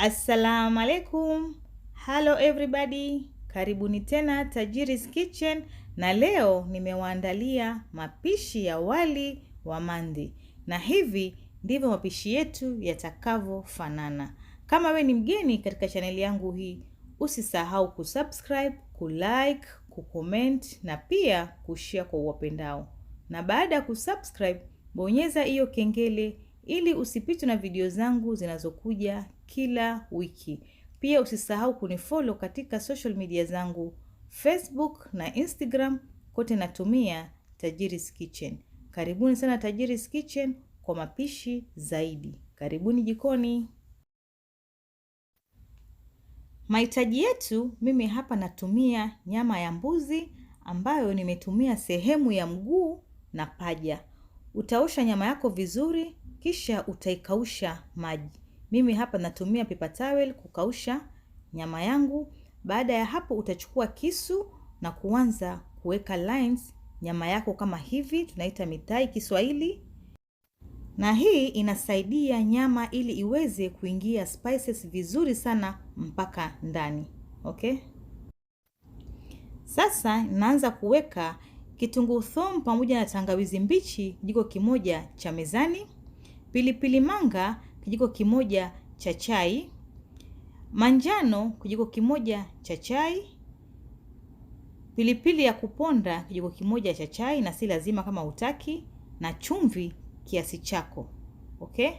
Assalamu alaikum. Hello everybody. Karibuni tena Tajiri's Kitchen, na leo nimewaandalia mapishi ya wali wa mandi. Na hivi ndivyo mapishi yetu yatakavyofanana. Kama we ni mgeni katika chaneli yangu hii, usisahau kusubscribe, kulike, kucomment na pia kushare kwa wapendao. Na baada ya kusubscribe, bonyeza hiyo kengele ili usipitwe na video zangu zinazokuja kila wiki. Pia usisahau kunifollow katika social media zangu, Facebook na Instagram, kote natumia Tajiri's Kitchen. Karibuni sana Tajiri's Kitchen kwa mapishi zaidi. Karibuni jikoni. Mahitaji yetu, mimi hapa natumia nyama ya mbuzi ambayo nimetumia sehemu ya mguu na paja. Utaosha nyama yako vizuri, kisha utaikausha maji. Mimi hapa natumia paper towel kukausha nyama yangu. Baada ya hapo utachukua kisu na kuanza kuweka lines nyama yako kama hivi, tunaita mitai Kiswahili. Na hii inasaidia nyama ili iweze kuingia spices vizuri sana mpaka ndani. Okay? Sasa naanza kuweka kitunguu thomu pamoja na tangawizi mbichi kijiko kimoja cha mezani, pilipili manga kijiko kimoja cha chai, manjano kijiko kimoja cha chai, pilipili ya kuponda kijiko kimoja cha chai na si lazima kama hutaki, na chumvi kiasi chako. Okay?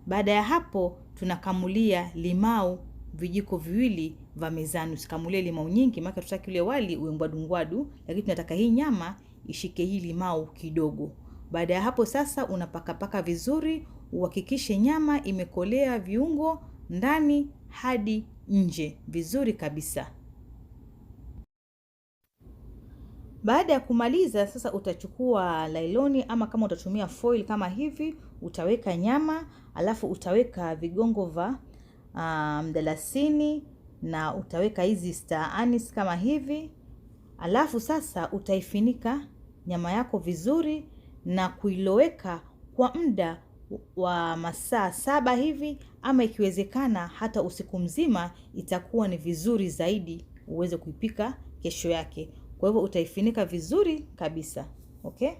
Baada ya hapo tunakamulia limau vijiko viwili vya mezani. Usikamulie limau nyingi maana tutaki ule wali uwe ngwadu, lakini tunataka hii nyama ishike hii limau kidogo. Baada ya hapo sasa unapaka vizuri, uhakikishe nyama imekolea viungo ndani hadi nje vizuri kabisa. Baada ya kumaliza sasa utachukua lailoni ama kama utatumia foil kama hivi, utaweka nyama, alafu utaweka vigongo vya mdalasini na utaweka hizi star anise kama hivi. Alafu sasa utaifinika nyama yako vizuri na kuiloweka kwa muda wa masaa 7 hivi, ama ikiwezekana hata usiku mzima, itakuwa ni vizuri zaidi uweze kuipika kesho yake. Kwa hivyo utaifinika vizuri kabisa. Okay?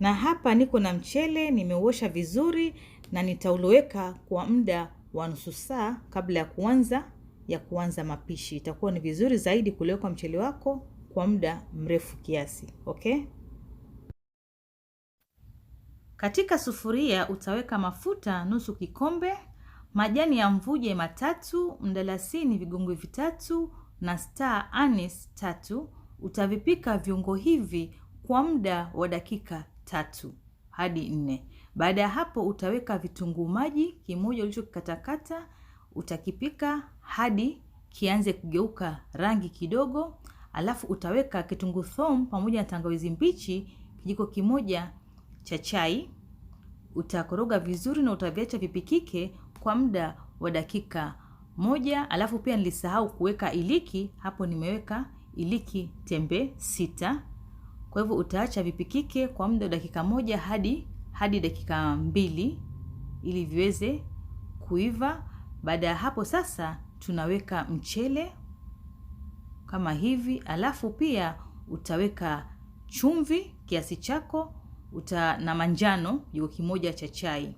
Na hapa niko na mchele nimeuosha vizuri na nitauloweka kwa muda wa nusu saa kabla ya kuanza mapishi. Itakuwa ni vizuri zaidi kuloweka mchele wako kwa muda mrefu kiasi. Okay? Katika sufuria utaweka mafuta nusu kikombe, majani ya mvuje 3, mdalasini vigongo 3 na star anise 3. Utavipika viungo hivi kwa muda wa dakika 3 hadi 4. Baada ya hapo utaweka vitunguu maji kimoja ulichokikatakata, utakipika hadi kianze kugeuka rangi kidogo. Alafu utaweka kitunguu thomu pamoja na tangawizi mbichi kijiko kimoja cha chai. Utakoroga vizuri na utaviacha vipikike kwa muda wa dakika 1. Alafu pia nilisahau kuweka iliki, hapo nimeweka iliki tembe 6. Kwa hivyo utaacha vipikike kwa muda wa dakika 1 hadi dakika 2 ili viweze kuiva. Baada ya hapo sasa tunaweka mchele kama hivi, alafu pia utaweka chumvi kiasi chako, na manjano kijiko kimoja cha chai.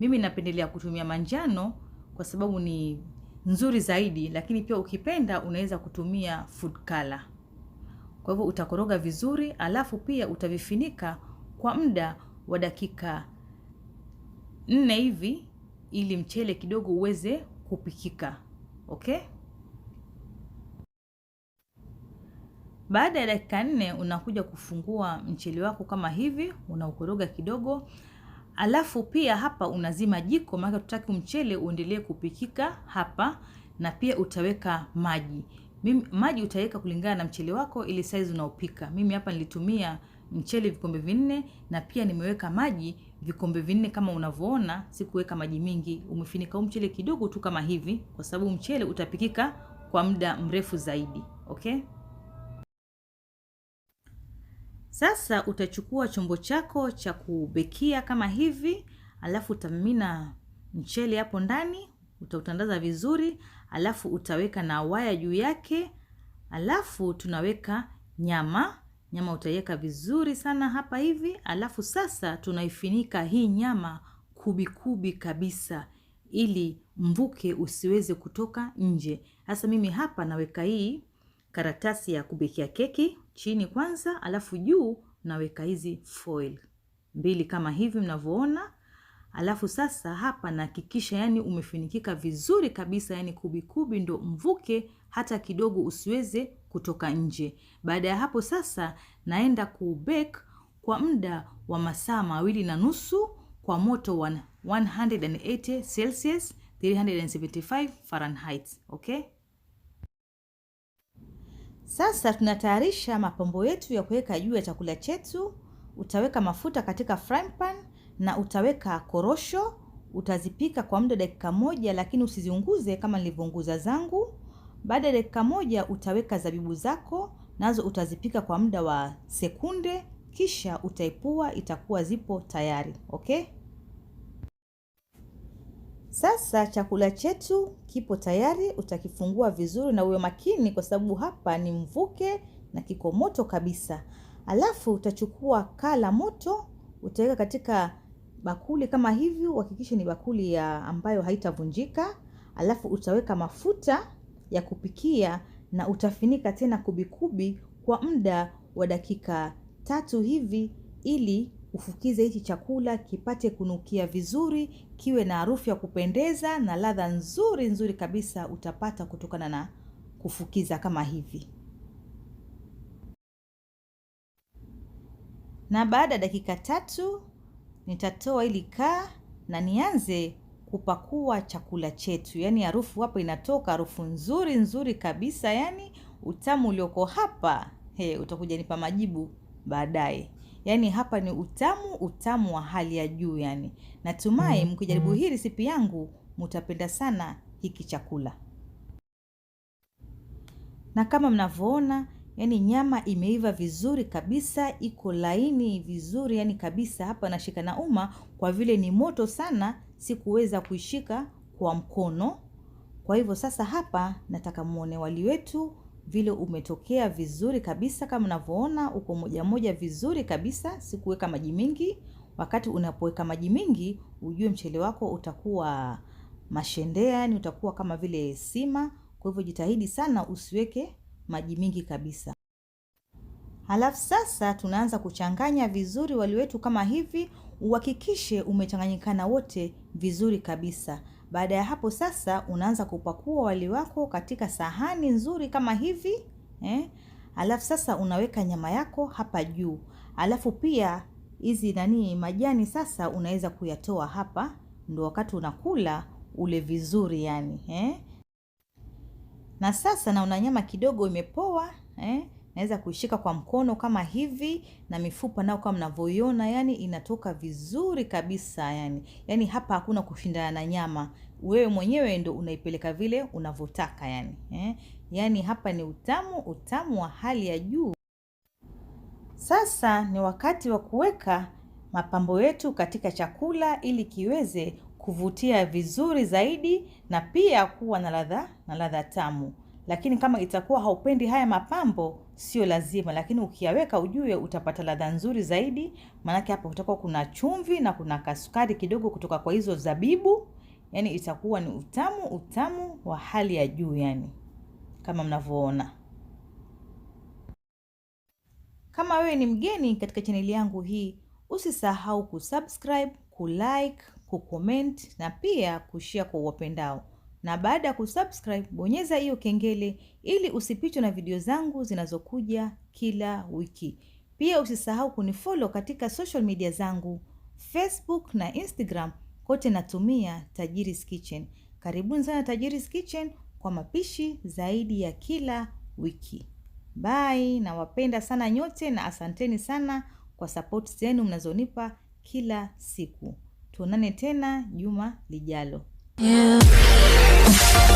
Mimi napendelea kutumia manjano kwa sababu ni nzuri zaidi, lakini pia ukipenda unaweza kutumia food color. Kwa hivyo utakoroga vizuri, alafu pia utavifinika kwa muda wa dakika 4 hivi ili mchele kidogo uweze kupikika. Okay? Baada ya dakika 4 unakuja kufungua mchele wako kama hivi, unaukoroga kidogo. Alafu pia hapa unazima jiko maana tutaki mchele uendelee kupikika hapa, na pia utaweka maji. Maji utaweka kulingana na mchele wako ili size unaopika. Mimi hapa nilitumia mchele vikombe 4 na pia nimeweka maji vikombe 4 kama unavyoona, sikuweka maji mingi. Umefinika mchele kidogo tu kama hivi kwa sababu mchele utapikika kwa muda mrefu zaidi. Okay? Sasa utachukua chombo chako cha kubekia kama hivi, alafu utamimina mchele hapo ndani, utautandaza vizuri, alafu utaweka na waya juu yake, alafu tunaweka nyama. Nyama utaiweka vizuri sana hapa hivi, alafu sasa tunaifinika hii nyama kubi kabisa ili mvuke usiweze kutoka nje. Sasa mimi hapa naweka hii karatasi ya kubekia keki chini kwanza, alafu juu naweka hizi foil 2 kama hivi mnavyoona. Alafu sasa hapa nahakikisha yani umefinikika vizuri kabisa, yani kubi ndo mvuke hata kidogo usiweze kutoka nje. Baada ya hapo sasa naenda kubake kwa muda wa masaa 2.5 kwa moto wa 180 Celsius 375 Fahrenheit. Okay? Sasa tunatayarisha mapambo yetu ya kuweka juu ya chakula chetu. Utaweka mafuta katika frying pan na utaweka korosho. Utazipika kwa muda dakika 1, lakini usiziunguze kama nilivyounguza zangu. Baada ya dakika 1 utaweka zabibu zako, nazo utazipika kwa muda wa sekunde, kisha utaipua, itakuwa zipo tayari. Okay? Sasa chakula chetu kipo tayari. Utakifungua vizuri na uwe makini kwa sababu hapa ni mvuke na kiko moto kabisa. Alafu utachukua kaa la moto, utaweka katika bakuli kama hivi, uhakikishe ni bakuli ya ambayo haitavunjika. Alafu utaweka mafuta ya kupikia na utafinika tena kubi kwa muda wa dakika 3 hivi ili ufukize hichi chakula kipate kunukia vizuri, kiwe na harufu ya kupendeza na ladha nzuri kabisa utapata kutokana na kufukiza kama hivi. Na baada ya dakika 3 nitatoa ili kaa na nianze kupakua chakula chetu. Yani harufu hapo inatoka, harufu nzuri kabisa, yani utamu ulioko hapa. Utakuja nipa majibu baadaye. Yani hapa ni utamu wa hali ya juu yani. Natumai mkijaribu hii resipi yangu mtapenda sana hiki chakula. Na kama mnavyoona, yani nyama imeiva vizuri kabisa, iko laini vizuri yani kabisa. Hapa nashika na uma kwa vile ni moto sana, sikuweza kuishika kwa mkono. Kwa hivyo sasa hapa nataka muone wali wetu vile umetokea vizuri kabisa. Kama mnavyoona uko moja vizuri kabisa, sikuweka maji mingi. Wakati unapoweka maji mingi ujue mchele wako utakuwa mashendea, yani utakuwa kama vile sima. Kwa hivyo jitahidi sana usiweke maji mingi kabisa. Halafu sasa tunaanza kuchanganya vizuri wali wetu kama hivi. Uhakikishe umechanganyikana wote vizuri kabisa. Baada ya hapo sasa unaanza kupakua wali wako katika sahani nzuri kama hivi. Halafu sasa unaweka nyama yako hapa juu. Halafu pia hizi majani sasa unaweza kuyatoa hapa. Ndio wakati unakula ule vizuri yani. Na sasa naona nyama kidogo imepoa. Naweza kuishika kwa mkono kama hivi, na mifupa nao kama mnavyoiona yani inatoka vizuri kabisa yani. Yani hapa hakuna kushindana na nyama. Wewe mwenyewe ndo unaipeleka vile unavyotaka yani. Yani hapa ni utamu wa hali ya juu. Sasa ni wakati wa kuweka mapambo yetu katika chakula ili kiweze kuvutia vizuri zaidi na pia kuwa na ladha tamu. Lakini kama itakuwa haupendi haya mapambo sio lazima, lakini ukiyaweka ujue utapata ladha nzuri zaidi. Maana hapa kutakuwa kuna chumvi na kuna kasukari kidogo kutoka kwa hizo zabibu. Yani itakuwa ni utamu wa hali ya juu yani. Kama mnavyoona. Kama wewe ni mgeni katika chaneli yangu hii, usisahau kusubscribe, kulike, kucomment na pia kushare kwa wapendao. Na baada ya kusubscribe, bonyeza hiyo kengele ili usipitwe na video zangu zinazokuja kila wiki. Pia usisahau kunifollow katika social media zangu, Facebook na Instagram, kote natumia Tajiriskitchen. Karibuni sana Tajiriskitchen kwa mapishi zaidi ya kila wiki. Bye, nawapenda sana nyote na asanteni sana kwa support zenu mnazonipa kila siku. Tuonane tena juma lijalo. Yeah.